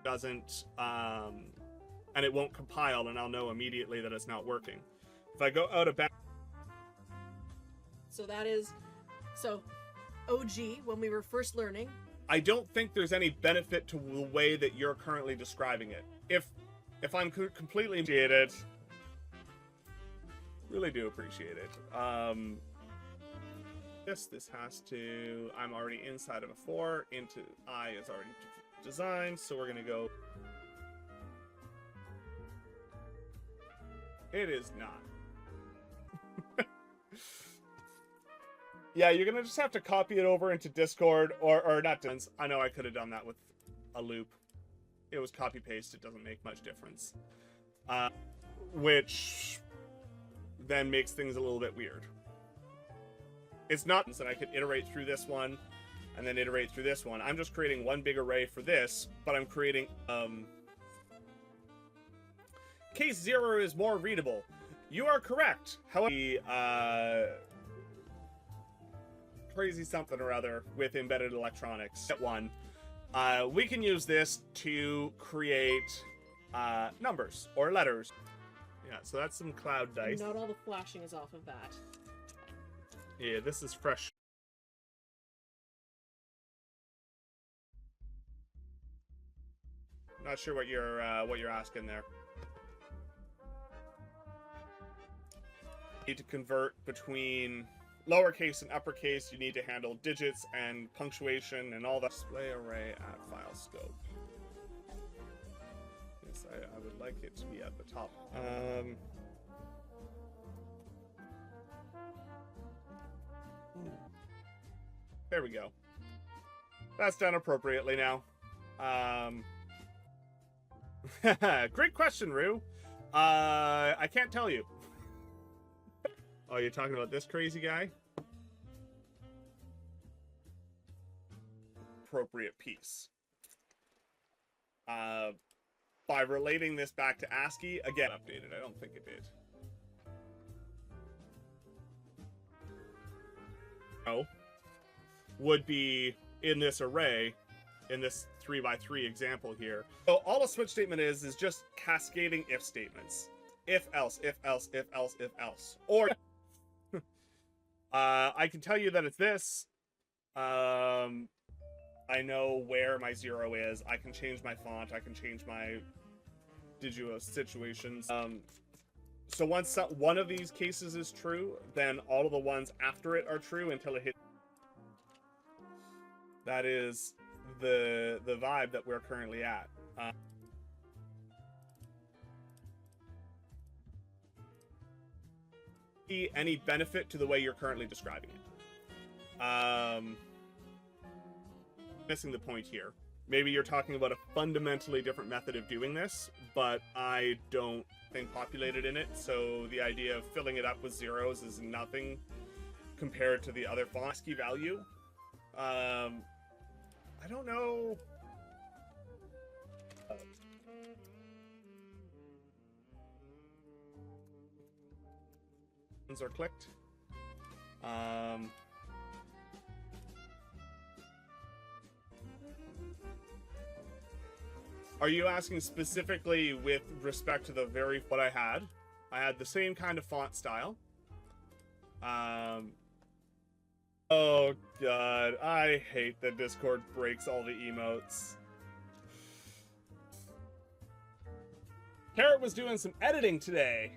Doesn't, and it won't compile, and I'll know immediately that it's not working. If I go out of bounds. So that is, so OG, when we were first learning. I don't think there's any benefit to the way that you're currently describing it. If I'm completely appreciate it, really do appreciate it. This has to, I'm already inside of a 4, into I is already designed, so we're gonna go. It is not. Yeah, you're gonna just have to copy it over into Discord, or not. I know I could have done that with a loop. It was copy paste. It doesn't make much difference, which then makes things a little bit weird. It's not that I could iterate through this one and then iterate through this one. I'm just creating one big array for this, but I'm creating case 0 is more readable. You are correct. However, crazy something or other with embedded electronics. At 1, we can use this to create numbers or letters. Yeah, so that's some cloud dice. Not all the flashing is off of that. Yeah, this is fresh. Not sure what you're asking there. Need to convert between lowercase and uppercase. You need to handle digits and punctuation and all that. Display array at file scope. Yes, I would like it to be at the top. There we go. That's done appropriately now. Great question, Rue. I can't tell you. Oh, you're talking about this crazy guy? Appropriate piece. By relating this back to ASCII, again, updated. I don't think it did. Oh. Would be in this array, in this 3x3 example here. So all a switch statement is just cascading if statements. If else, if else, if else, if else. Or I can tell you that it's this. I know where my 0 is. I can change my font. I can change my digio situations. So once one of these cases is true, then all of the ones after it are true until it hits. That is the vibe that we're currently at. Any benefit to the way you're currently describing it? Missing the point here. Maybe you're talking about a fundamentally different method of doing this, but I don't think populated in it, so the idea of filling it up with zeros is nothing compared to the other ASCII value. I don't know. Ones are clicked. Are you asking specifically with respect to the what I had? I had the same kind of font style. Oh god, I hate that Discord breaks all the emotes. Carrot was doing some editing today.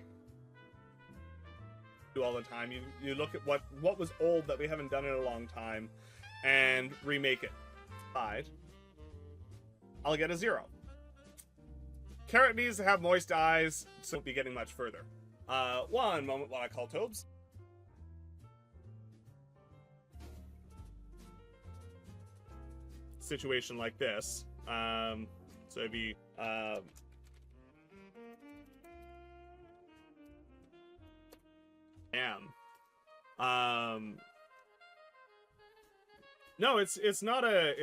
Do all the time. You look at what was old that we haven't done in a long time, and remake it. I'll get a 0. Carrot needs to have moist eyes, so won't be getting much further. One moment while I call Tobes. Situation like this. So it'd be no, it's not a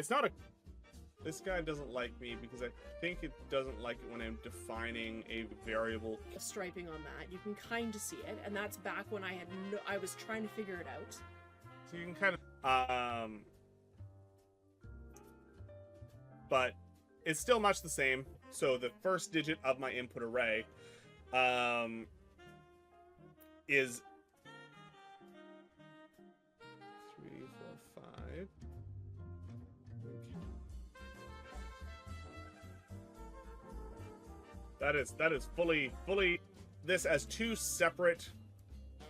this guy doesn't like me because I think it doesn't like it when I'm defining a variable. Striping on that, you can kind of see it, and that's back when I was trying to figure it out. So you can kind of but it's still much the same. So the first digit of my input array is 3, 4, 5. Okay. That is fully this as 2 separate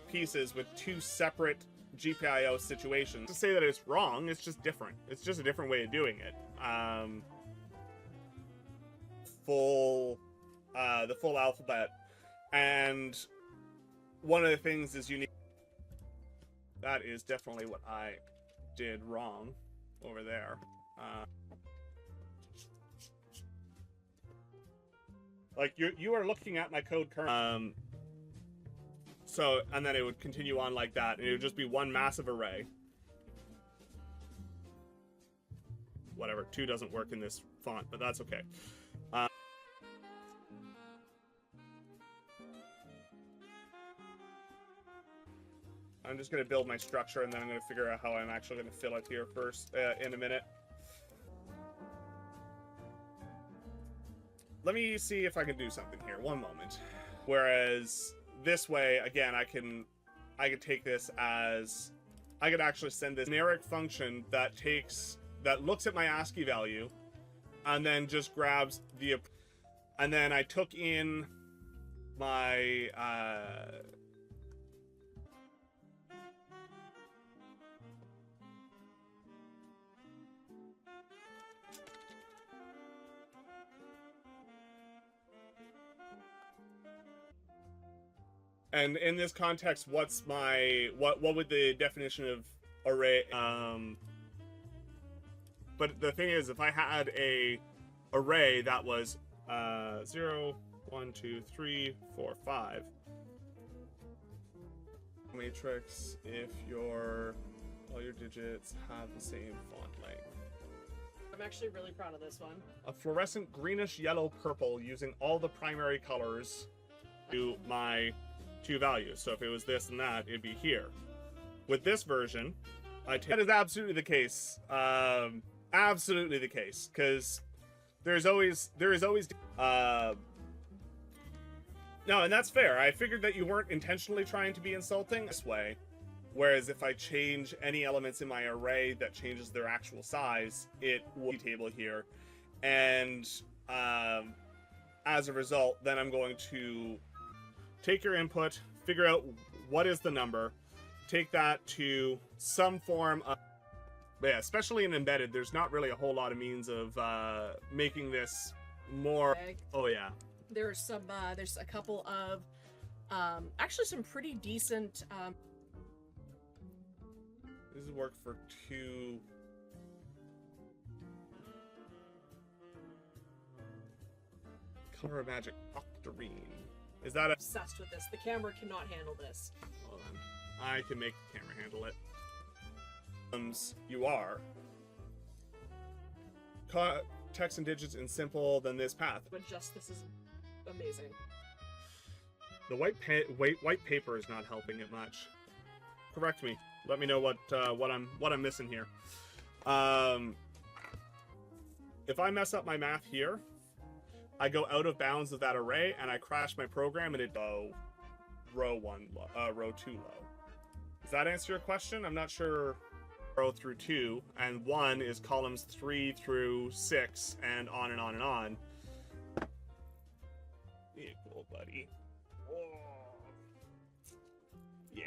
pieces with 2 separate GPIO situations. To say that it's wrong, it's just different. It's just a different way of doing it. The full alphabet, and one of the things is unique. That is definitely what I did wrong over there. Like you are looking at my code currently. So, and then it would continue on like that, and it would just be one massive array. Whatever, 2 doesn't work in this font, but that's okay. I'm just going to build my structure, and then I'm going to figure out how I'm actually going to fill it here first in a minute. Let me see if I can do something here. One moment. Whereas this way, again, I can take this as I could actually send this generic function that looks at my ASCII value and then just grabs the, and then I took in my and in this context, what's my what would the definition of array but the thing is, if I had a array that was 0, 1, 2, 3, 4, 5 matrix, if all your digits have the same font length. I'm actually really proud of this one. A fluorescent greenish yellow purple using all the primary colors to my 2 values. So if it was this and that, it'd be here. With this version, that is absolutely the case. Absolutely the case, because there is always no, and that's fair. I figured that you weren't intentionally trying to be insulting this way, whereas if I change any elements in my array that changes their actual size, it will be table here, and as a result, then I'm going to take your input, figure out what is the number, take that to some form of, yeah, especially in embedded, there's not really a whole lot of means of making this more. Oh yeah. There's a couple of actually some pretty decent This has worked for 2. Color Magic Octarine. Is that obsessed with this. The camera cannot handle this. Hold on. I can make the camera handle it. You are. Text and digits in simple, then this path. But just this is amazing. The white paper is not helping it much. Correct me. Let me know what I'm missing here. If I mess up my math here, I go out of bounds of that array and I crash my program and it row 2 low. Does that answer your question? I'm not sure. 0 through 2, and 1 is columns 3 through 6, and on and on and on. Yeah, cool, buddy. Oh. Yeah.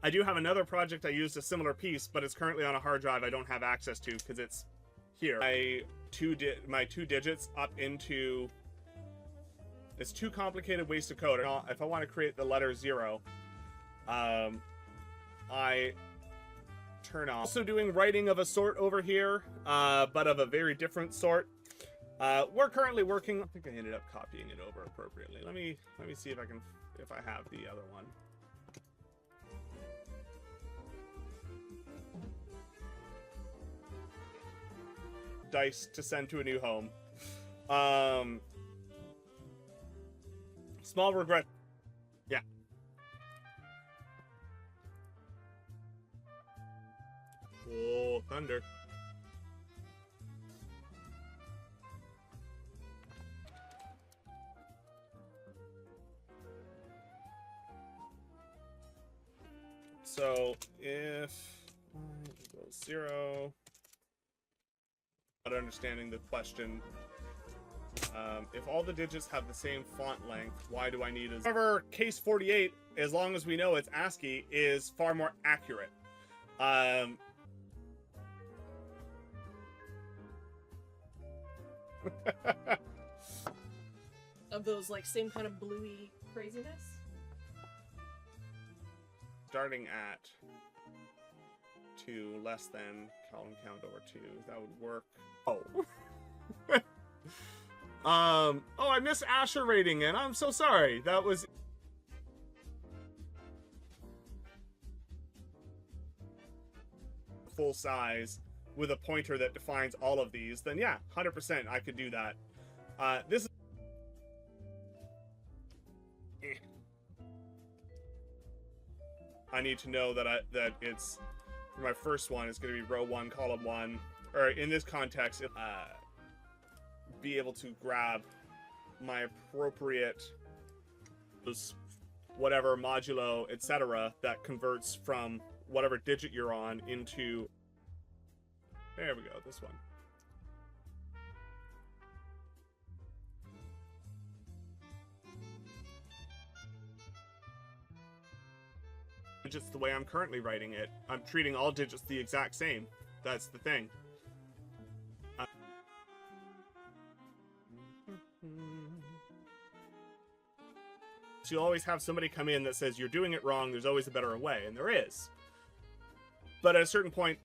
I do have another project I used a similar piece, but it's currently on a hard drive I don't have access to because it's here. My two digits up into... It's too complicated ways to code. If I want to create the letter 0, I turn off. Also doing writing of a sort over here, but of a very different sort. We're currently working. I think I ended up copying it over appropriately. Let me see if I have the other one. Dice to send to a new home. Small regret. Yeah. Oh, thunder. So if y equals 0, not understanding the question. If all the digits have the same font length, why do I need a... However, case 48, as long as we know it's ASCII, is far more accurate. Of those, like, same kind of bluey craziness? Starting at 2 less than column count over 2. That would work. Oh. Oh, I missed Asher rating it. I'm so sorry. That was... full size with a pointer that defines all of these, then yeah, 100% I could do that. This is... I need to know that it's... For my first one, it's going to be row 1, column 1. Or in this context, be able to grab my appropriate whatever modulo, etc. that converts from whatever digit you're on into... There we go, this one. Digits the way I'm currently writing it. I'm treating all digits the exact same. That's the thing. So you'll always have somebody come in that says you're doing it wrong, there's always a better way, and there is. But at a certain point,